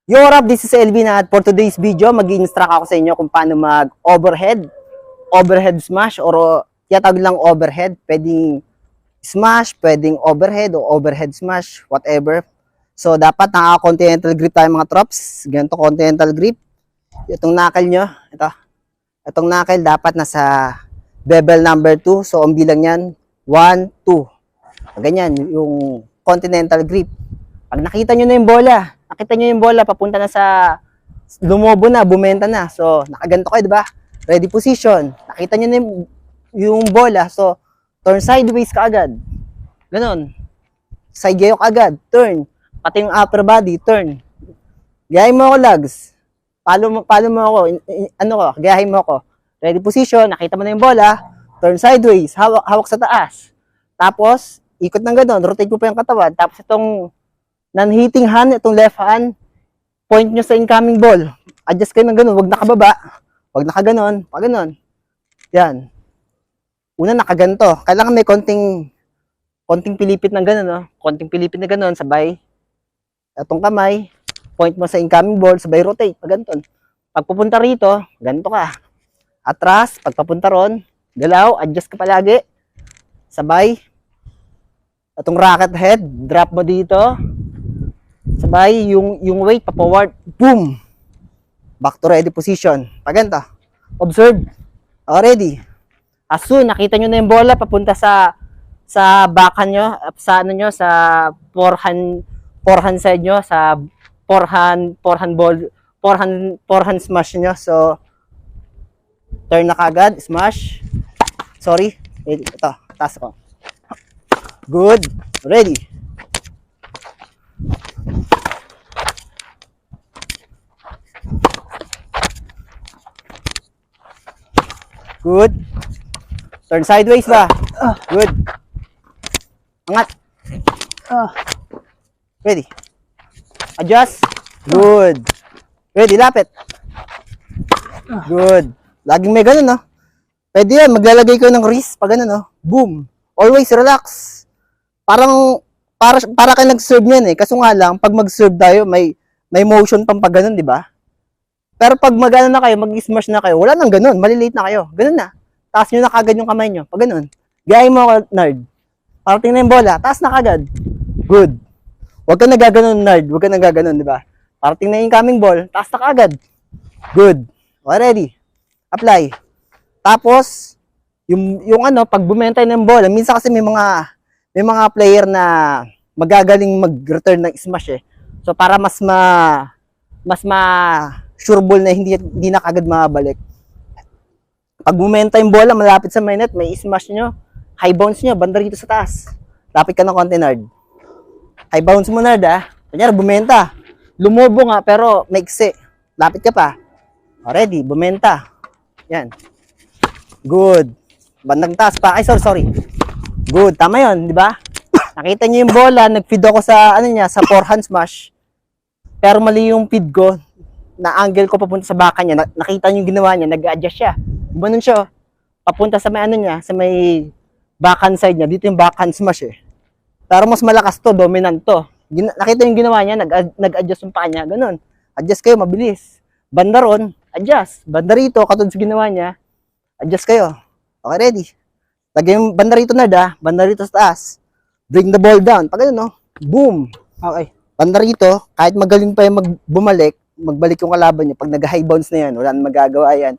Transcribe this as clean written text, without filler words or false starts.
Yo, what up? This is Elvin at for today's video, mag-i-instruct ako sa inyo kung paano overhead smash or tiyatawag lang overhead. Pwedeng smash, pwedeng overhead o overhead smash, whatever. So, dapat naka-continental grip tayo mga trops. Ganito continental grip. Itong knuckle nyo, itong knuckle dapat nasa bevel number 2. So, ang bilang yan, 1, 2. Ganyan, yung continental grip. Pag nakita nyo na yung bola, papunta na sa lumobo na, bumenta na. So, nakaganto kayo, di ba? Ready position. Nakita nyo na yung bola. So, turn sideways ka agad. Ganon. Side gayo ka agad. Turn. Pati yung upper body, turn. Gayahin mo ako, lags. Follow mo ako. Gayahin mo ako. Ready position. Nakita mo na yung bola. Turn sideways. Hawak sa taas. Tapos, ikot ng ganon. Rotate mo pa yung katawan. Tapos itong non-hitting hand, itong left hand, point nyo sa incoming ball. Adjust kayo ng ganun. Huwag nakababa. Huwag nakaganon. Pag ganon. Yan. Una, nakaganto. Kailangan may konting pilipit ng ganun, no? Konting pilipit na ganun, sabay. Itong kamay, point mo sa incoming ball, sabay rotate. Pag ganito. Pag pupunta rito, ganito ka. Atras, pag papunta ron, galaw, adjust ka palagi. Sabay. Itong racket head, drop mo dito. Sabay, yung weight pa-forward. Boom! Back to ready position. Pag ganito. Observe. Ready. As soon, nakita nyo na yung bola, papunta sa backhand nyo, sa forehand side nyo, sa forehand smash nyo. So, turn na kagad, smash. Sorry. Ito, taas ko. Good. Ready. Good. Turn sideways ba? Good. Angat. Ready. Adjust. Good. Ready, lapit. Good. Laging may ganun, no? Pwede yan, maglalagay ko ng wrist pag ganun, no? Boom. Always relax. Para kayo nag-serve niyan eh. Kaso nga lang, pag mag-serve tayo, may motion pang pag ganun, di ba? Pero pag mag-ano na kayo, mag-smash na kayo, wala nang ganun, malilate na kayo. Ganun na. Taas nyo na kagad yung kamay nyo. Pag ganun. Gayahin mo ako, nerd. Parating na yung bola, taas na kagad. Good. Huwag ka nagaganon, nerd. Huwag ka nagaganon, di ba? Parating na yung incoming ball, taas na kagad. Good. Okay, ready. Apply. Tapos, pag bumenta ng bola, minsan kasi may mga player na magagaling mag-return ng smash eh. So, para mas sure ball na hindi na kagad mabalik. Pag bumenta yung bola, malapit sa may net, may smash nyo, high bounce nyo, banda rito sa taas. Lapit ka ng konti, nerd. High bounce mo, nerd, ah. Kanyari, bumenta. Lumobo nga, pero maiksi. Lapit ka pa. Ready, bumenta. Yan. Good. Bandang taas pa. Ay, sorry. Good. Tama yun, di ba? Nakita nyo yung bola, nag-feed ako sa, sa forehand smash. Pero mali yung feed ko, na angle ko papunta sa baka niya. Nakita nyo yung ginawa niya, nag-adjust siya. Gumanon siya, papunta sa may sa may backhand side niya. Dito yung backhand smash eh. Pero mas malakas to, dominant to. Nakita yung ginawa niya, nag-adjust yung paa niya. Ganun. Adjust kayo, mabilis. Banda ron, adjust. Banda rito, katulad sa ginawa niya, adjust kayo. Okay, ready. Lagay yung banda rito na banda rito sa taas. Bring the ball down. Pag ganun, no? Boom. Okay. Banda rito, kahit magaling pa yung magbalik yung kalaban niya. Pag nag-high bounce na yan, wala nang magagawa yan.